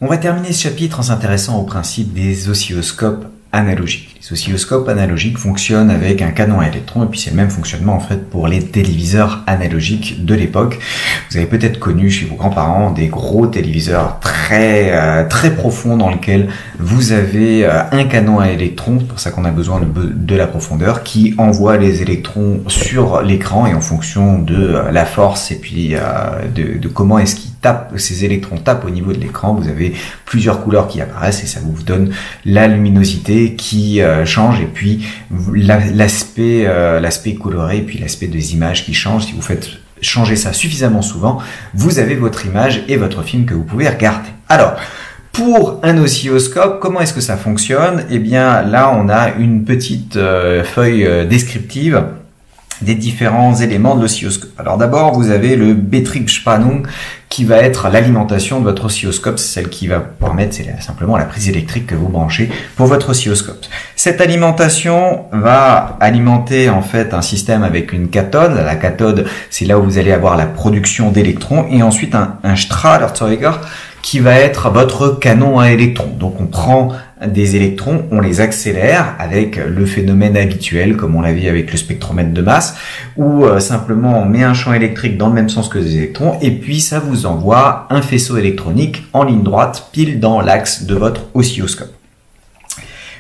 On va terminer ce chapitre en s'intéressant au principe des oscilloscopes analogiques. Les oscilloscopes analogiques fonctionnent avec un canon à électrons et puis c'est le même fonctionnement en fait pour les téléviseurs analogiques de l'époque. Vous avez peut-être connu chez vos grands-parents des gros téléviseurs très profonds dans lesquels vous avez un canon à électrons, c'est pour ça qu'on a besoin de la profondeur, qui envoie les électrons sur l'écran et en fonction de la force et puis de comment est-ce qu'ils tapent, ces électrons tapent au niveau de l'écran, vous avez plusieurs couleurs qui apparaissent et ça vous donne la luminosité qui change et puis l'aspect coloré et puis l'aspect des images qui change. Si vous faites changer ça suffisamment souvent, vous avez votre image et votre film que vous pouvez regarder. Alors, pour un oscilloscope, comment est-ce que ça fonctionne? Eh bien, là, on a une petite feuille descriptive des différents éléments de l'oscilloscope. Alors d'abord, vous avez le Betriebsspannung qui va être l'alimentation de votre oscilloscope, c'est celle qui va permettre, c'est simplement la prise électrique que vous branchez pour votre oscilloscope. Cette alimentation va alimenter en fait un système avec une cathode. La cathode, c'est là où vous allez avoir la production d'électrons et ensuite un Strahlerzeuger qui va être votre canon à électrons. Donc on prend des électrons, on les accélère avec le phénomène habituel comme on l'a vu avec le spectromètre de masse où simplement on met un champ électrique dans le même sens que les électrons et puis ça vous envoie un faisceau électronique en ligne droite pile dans l'axe de votre oscilloscope.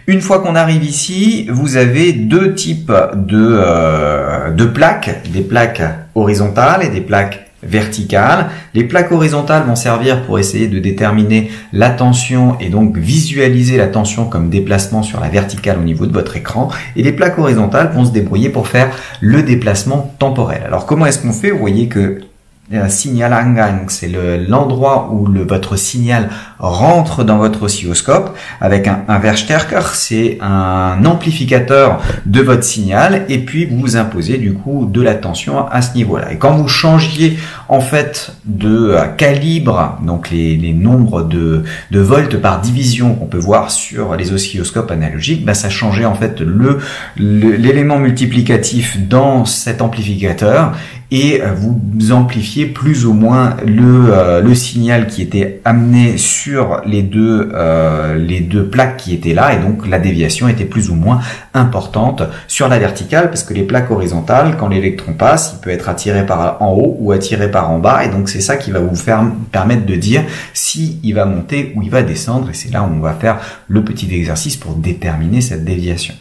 Une fois qu'on arrive ici, vous avez deux types de plaques, des plaques horizontales et des plaques verticales. Les plaques horizontales vont servir pour essayer de déterminer la tension et donc visualiser la tension comme déplacement sur la verticale au niveau de votre écran. Et les plaques horizontales vont se débrouiller pour faire le déplacement temporel. Alors comment est-ce qu'on fait? Vous voyez que Signalangang, c'est l'endroit où votre signal rentre dans votre oscilloscope avec un Verstärker, c'est un amplificateur de votre signal et puis vous imposez du coup de la tension à ce niveau-là. Et quand vous changiez en fait de calibre, donc les nombres de volts par division qu'on peut voir sur les oscilloscopes analogiques, bah ça changeait en fait l'élément multiplicatif dans cet amplificateur et vous amplifiez plus ou moins le signal qui était amené sur les deux plaques qui étaient là et donc la déviation était plus ou moins importante sur la verticale parce que les plaques horizontales, quand l'électron passe, il peut être attiré par en haut ou attiré par en bas et donc c'est ça qui va vous permettre de dire si il va monter ou il va descendre et c'est là où on va faire le petit exercice pour déterminer cette déviation.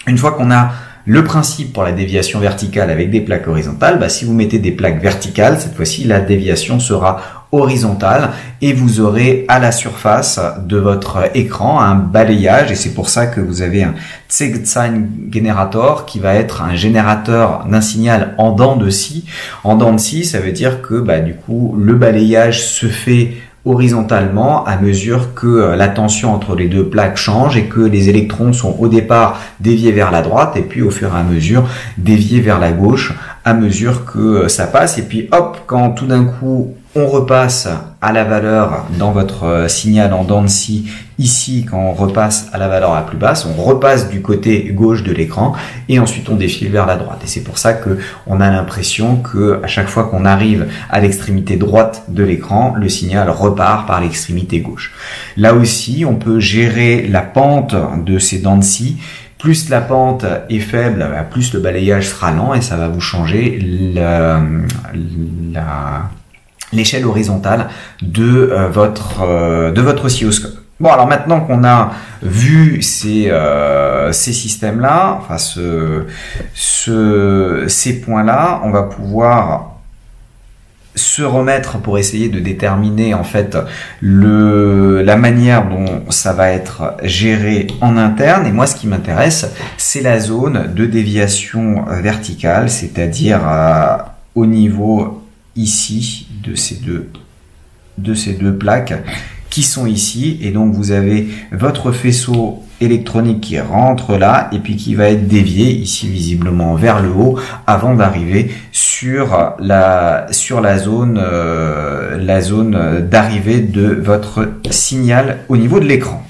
Une fois qu'on a le principe pour la déviation verticale avec des plaques horizontales, bah, si vous mettez des plaques verticales, cette fois-ci, la déviation sera horizontale et vous aurez à la surface de votre écran un balayage et c'est pour ça que vous avez un Zeigezahngenerator qui va être un générateur d'un signal en dents de scie. En dents de scie, ça veut dire que bah, du coup, le balayage se fait horizontalement à mesure que la tension entre les deux plaques change et que les électrons sont au départ déviés vers la droite et puis au fur et à mesure déviés vers la gauche à mesure que ça passe et puis hop, quand tout d'un coup on repasse à la valeur dans votre signal en dents de scie ici, quand on repasse à la valeur la plus basse, on repasse du côté gauche de l'écran et ensuite on défile vers la droite. Et c'est pour ça que on a l'impression que à chaque fois qu'on arrive à l'extrémité droite de l'écran, le signal repart par l'extrémité gauche. Là aussi, on peut gérer la pente de ces dents de scie. Plus la pente est faible, plus le balayage sera lent et ça va vous changer l'échelle horizontale de votre oscilloscope. Bon, alors maintenant qu'on a vu ces systèmes-là, enfin ces points-là, on va pouvoir se remettre pour essayer de déterminer en fait la manière dont ça va être géré en interne. Et moi, ce qui m'intéresse, c'est la zone de déviation verticale, c'est-à-dire au niveau ici de ces deux plaques qui sont ici et donc vous avez votre faisceau électronique qui rentre là et puis qui va être dévié ici visiblement vers le haut avant d'arriver sur la zone d'arrivée de votre signal au niveau de l'écran.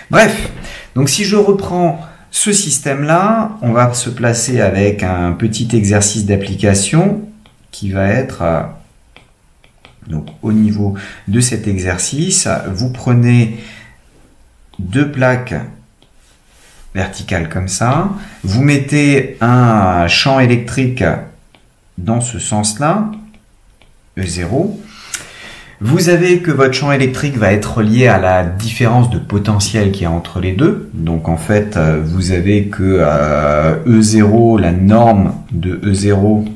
Bref, donc si je reprends ce système-là, on va se placer avec un petit exercice d'application qui va être Donc au niveau de cet exercice, vous prenez deux plaques verticales comme ça, vous mettez un champ électrique dans ce sens-là, E0. Vous avez que votre champ électrique va être lié à la différence de potentiel qu'il y a entre les deux. Donc en fait, vous avez que E0, la norme de E0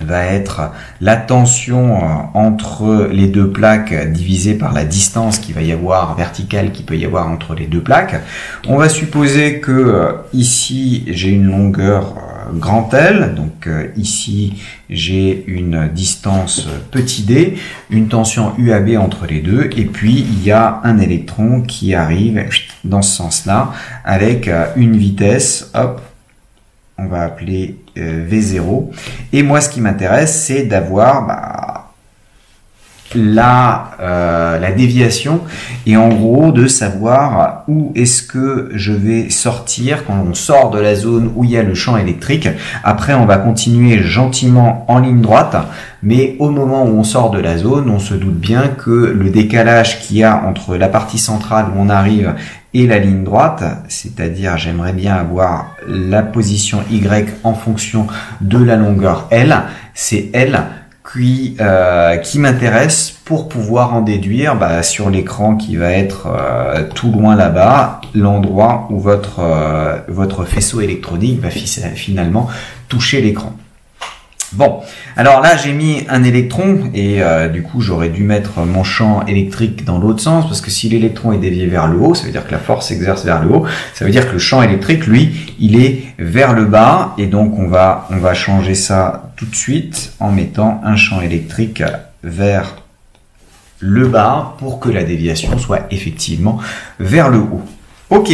va être la tension entre les deux plaques divisée par la distance qu'il va y avoir verticale qu'il peut y avoir entre les deux plaques. On va supposer que ici j'ai une longueur grand L, donc ici j'ai une distance petit d, une tension UAB entre les deux, et puis il y a un électron qui arrive dans ce sens-là avec une vitesse, hop, on va appeler V0. Et moi, ce qui m'intéresse, c'est d'avoir la déviation et en gros de savoir où est-ce que je vais sortir quand on sort de la zone où il y a le champ électrique. Après, on va continuer gentiment en ligne droite, mais au moment où on sort de la zone, on se doute bien que le décalage qu'il y a entre la partie centrale où on arrive et la ligne droite, c'est-à-dire j'aimerais bien avoir la position Y en fonction de la longueur L, c'est L qui m'intéresse pour pouvoir en déduire sur l'écran qui va être tout loin là-bas, l'endroit où votre faisceau électronique va finalement toucher l'écran. Bon, alors là j'ai mis un électron et du coup j'aurais dû mettre mon champ électrique dans l'autre sens parce que si l'électron est dévié vers le haut, ça veut dire que la force s'exerce vers le haut, ça veut dire que le champ électrique lui, il est vers le bas et donc on va changer ça tout de suite en mettant un champ électrique vers le bas pour que la déviation soit effectivement vers le haut. Ok,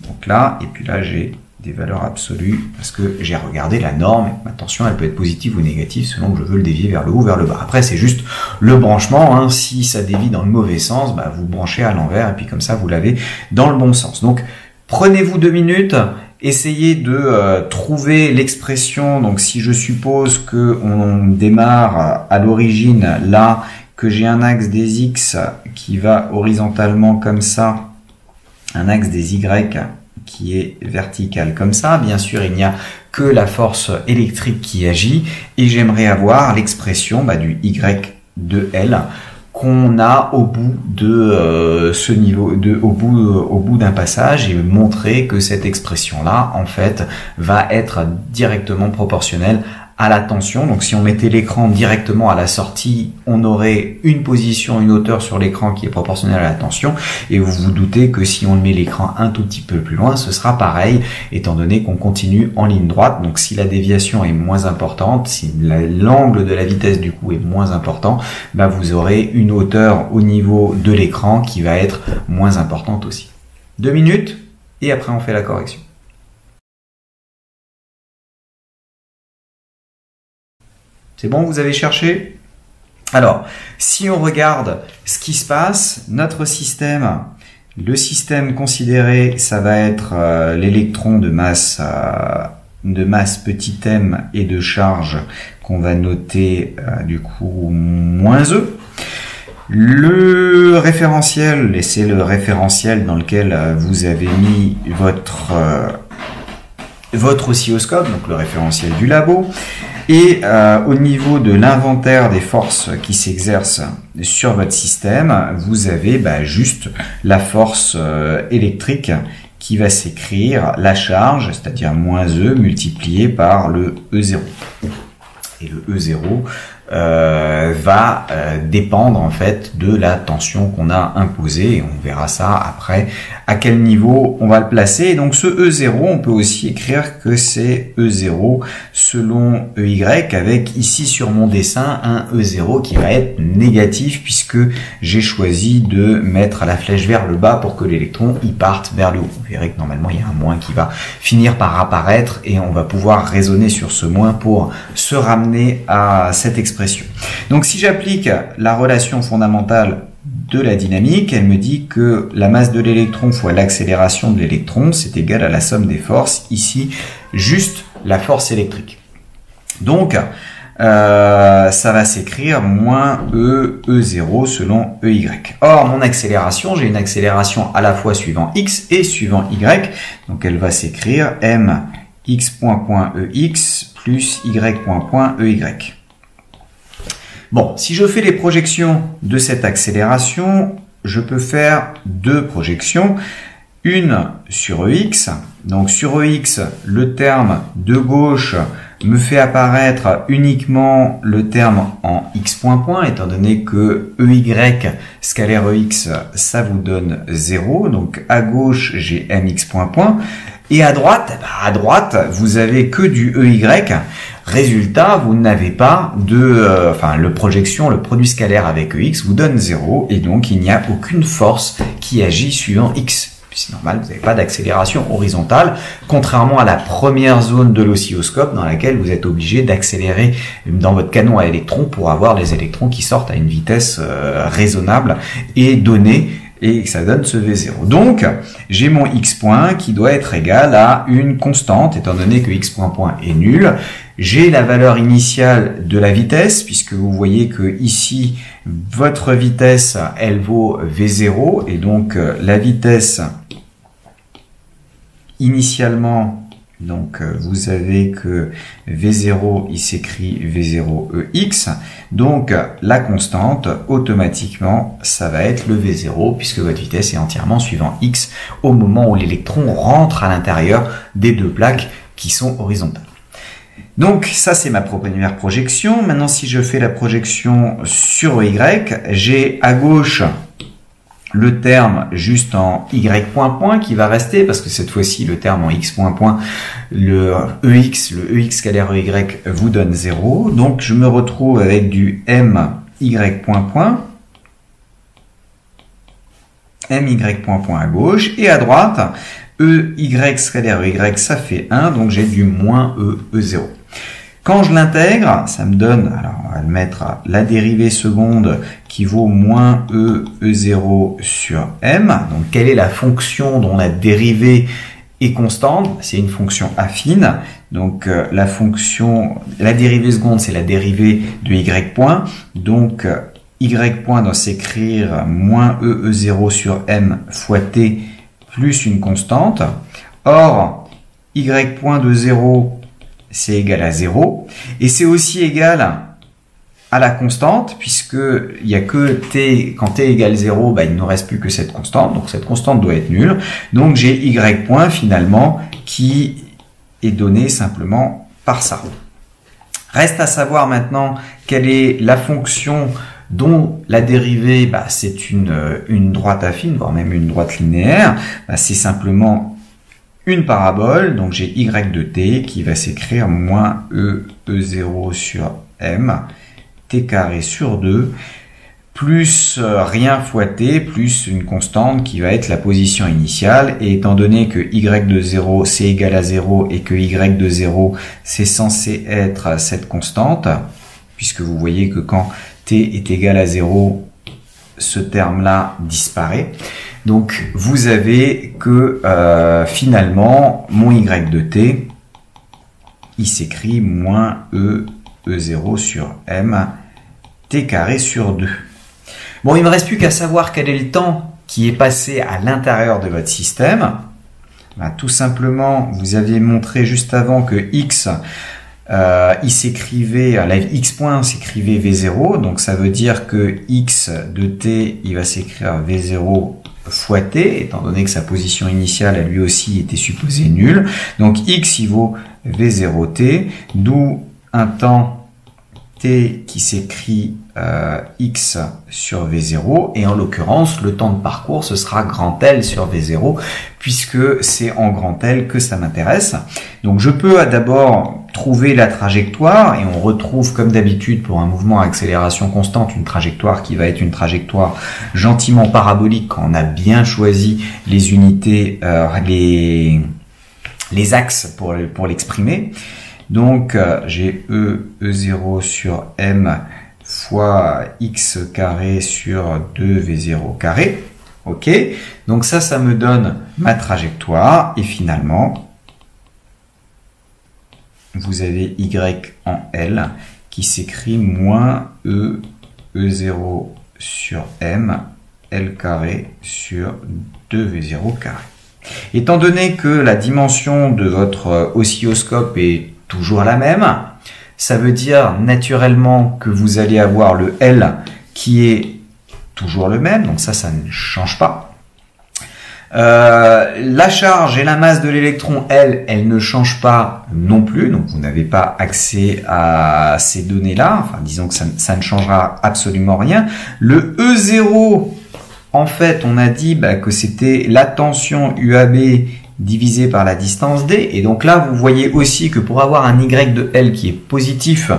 donc là, et puis là j'ai des valeurs absolues parce que j'ai regardé la norme. Ma tension elle peut être positive ou négative selon que je veux le dévier vers le haut ou vers le bas. Après c'est juste le branchement, hein. Si ça dévie dans le mauvais sens, vous branchez à l'envers et puis comme ça vous l'avez dans le bon sens. Donc prenez-vous 2 minutes, essayez de trouver l'expression. Donc si je suppose que on démarre à l'origine là, que j'ai un axe des X qui va horizontalement comme ça, un axe des Y qui est verticale comme ça. Bien sûr, il n'y a que la force électrique qui agit et j'aimerais avoir l'expression du Y de L qu'on a au bout de ce niveau, au bout d'un passage et montrer que cette expression-là, en fait, va être directement proportionnelle à la tension. Donc si on mettait l'écran directement à la sortie, on aurait une position, une hauteur sur l'écran qui est proportionnelle à la tension. Et vous vous doutez que si on met l'écran un tout petit peu plus loin, ce sera pareil, étant donné qu'on continue en ligne droite. Donc si la déviation est moins importante, si l'angle de la vitesse du coup est moins important, vous aurez une hauteur au niveau de l'écran qui va être moins importante aussi. 2 minutes et après on fait la correction. C'est bon, vous avez cherché? Alors, si on regarde ce qui se passe, notre système, le système considéré, ça va être l'électron de masse petit m et de charge qu'on va noter du coup -E. Le référentiel, et c'est le référentiel dans lequel vous avez mis votre oscilloscope, donc le référentiel du labo. Et au niveau de l'inventaire des forces qui s'exercent sur votre système, vous avez juste la force électrique qui va s'écrire la charge, c'est-à-dire -E multiplié par le E0. Et le E0 va dépendre en fait de la tension qu'on a imposée et on verra ça après à quel niveau on va le placer. Et donc ce E0, on peut aussi écrire que c'est E0 selon EY avec ici sur mon dessin un E0 qui va être négatif puisque j'ai choisi de mettre la flèche vers le bas pour que l'électron y parte vers le haut. Vous verrez que normalement il y a un moins qui va finir par apparaître et on va pouvoir raisonner sur ce moins pour se ramener à cette expression. Donc si j'applique la relation fondamentale de la dynamique, elle me dit que la masse de l'électron fois l'accélération de l'électron, c'est égal à la somme des forces, ici juste la force électrique. Donc ça va s'écrire moins E0 selon EY. Or, mon accélération, j'ai une accélération à la fois suivant X et suivant Y. Donc, elle va s'écrire M X point EX plus Y point EY. Bon, si je fais les projections de cette accélération, je peux faire deux projections. Une sur EX. Donc sur EX, le terme de gauche me fait apparaître uniquement le terme en X point, étant donné que EY scalaire EX, ça vous donne 0. Donc à gauche, j'ai MX point. Et à droite, vous avez que du EY. Résultat, vous n'avez pas de, le produit scalaire avec EX vous donne 0 et donc il n'y a aucune force qui agit suivant X. C'est normal, vous n'avez pas d'accélération horizontale, contrairement à la première zone de l'oscilloscope dans laquelle vous êtes obligé d'accélérer dans votre canon à électrons pour avoir les électrons qui sortent à une vitesse raisonnable et donnée. Et ça donne ce V0. Donc, j'ai mon X point qui doit être égal à une constante, étant donné que X point est nul. J'ai la valeur initiale de la vitesse, puisque vous voyez que ici, votre vitesse, elle vaut V0. Et donc, la vitesse, initialement, donc vous avez que V0, il s'écrit V0EX. Donc la constante, automatiquement, ça va être le V0 puisque votre vitesse est entièrement suivant X au moment où l'électron rentre à l'intérieur des deux plaques qui sont horizontales. Donc ça c'est ma première projection. Maintenant si je fais la projection sur Y, j'ai à gauche le terme juste en Y point qui va rester parce que cette fois-ci le terme en X point, le EX scalaire EY vous donne 0. Donc je me retrouve avec du MY point, MY point à gauche et à droite EY scalaire EY ça fait 1 donc j'ai du moins E0. Quand je l'intègre, ça me donne, alors on va le mettre à la dérivée seconde qui vaut moins E0 sur M. Donc quelle est la fonction dont la dérivée est constante? C'est une fonction affine. Donc la dérivée seconde, c'est la dérivée de Y point. Donc Y point doit s'écrire moins E0 sur M fois T plus une constante. Or, Y point de 0, c'est égal à 0. Et c'est aussi égal à la constante, puisque il n'y a que t, quand t égale 0, il ne nous reste plus que cette constante. Donc cette constante doit être nulle. Donc j'ai y point finalement qui est donné simplement par ça. Reste à savoir maintenant quelle est la fonction dont la dérivée, c'est une droite affine, voire même une droite linéaire. C'est simplement une parabole, donc j'ai y de t qui va s'écrire moins E0 sur M, t carré sur 2, plus rien fois t, plus une constante qui va être la position initiale. Et étant donné que y de 0 c'est égal à 0 et que y de 0 c'est censé être cette constante, puisque vous voyez que quand t est égal à 0, ce terme-là disparaît. Donc, vous avez que finalement, mon y de t, il s'écrit moins E0 sur M, t carré sur 2. Bon, il ne me reste plus qu'à savoir quel est le temps qui est passé à l'intérieur de votre système. Tout simplement, vous aviez montré juste avant que x, il s'écrivait, la x point s'écrivait V0, donc ça veut dire que x de t, il va s'écrire V0 fois t, étant donné que sa position initiale, à lui aussi, était supposée nulle. Donc x, il vaut V0t, d'où un temps t qui s'écrit x sur V0, et en l'occurrence, le temps de parcours, ce sera grand L sur V0, puisque c'est en grand L que ça m'intéresse. Donc je peux d'abord trouver la trajectoire, et on retrouve comme d'habitude pour un mouvement à accélération constante une trajectoire qui va être une trajectoire gentiment parabolique quand on a bien choisi les unités, les axes pour l'exprimer. Donc j'ai E0 sur M fois x carré sur 2v0 carré. Ok, donc ça me donne ma trajectoire, et finalement vous avez y en L qui s'écrit moins E0 sur M, L carré sur 2V0 carré. Étant donné que la dimension de votre oscilloscope est toujours la même, ça veut dire naturellement que vous allez avoir le L qui est toujours le même, donc ça ne change pas. La charge et la masse de l'électron, elles ne changent pas non plus, donc vous n'avez pas accès à ces données-là, enfin disons que ça ne changera absolument rien. Le E0, en fait, on a dit que c'était la tension UAB divisé par la distance D, et donc là vous voyez aussi que pour avoir un Y de L qui est positif,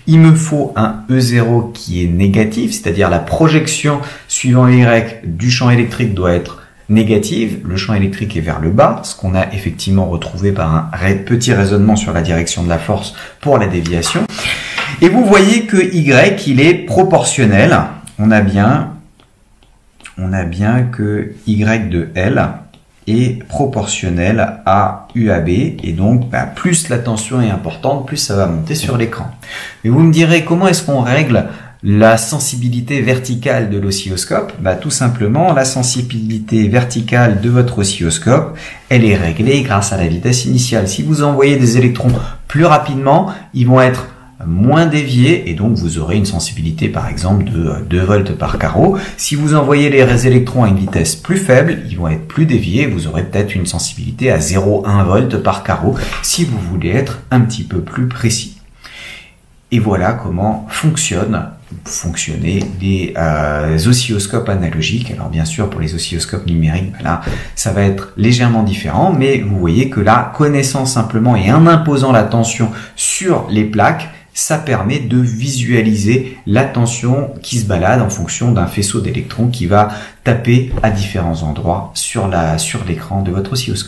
il me faut un E0 qui est négatif, c'est-à-dire la projection suivant Y du champ électrique doit être négative, le champ électrique est vers le bas, ce qu'on a effectivement retrouvé par un petit raisonnement sur la direction de la force pour la déviation, et vous voyez que Y il est proportionnel, on a bien que Y de L est proportionnel à UAB, et donc plus la tension est importante, plus ça va monter sur l'écran. Mais vous me direz, comment est-ce qu'on règle la sensibilité verticale de l'oscilloscope? Tout simplement, la sensibilité verticale de votre oscilloscope, elle est réglée grâce à la vitesse initiale. Si vous envoyez des électrons plus rapidement, ils vont être moins déviés, et donc vous aurez une sensibilité par exemple de 2 volts par carreau. Si vous envoyez les électrons à une vitesse plus faible, ils vont être plus déviés, vous aurez peut-être une sensibilité à 0,1 volts par carreau si vous voulez être un petit peu plus précis. Et voilà comment fonctionner les oscilloscopes analogiques. Alors bien sûr, pour les oscilloscopes numériques, là, ça va être légèrement différent, mais vous voyez que la connaissance simplement et en imposant la tension sur les plaques, ça permet de visualiser la tension qui se balade en fonction d'un faisceau d'électrons qui va taper à différents endroits sur l'écran de votre oscilloscope.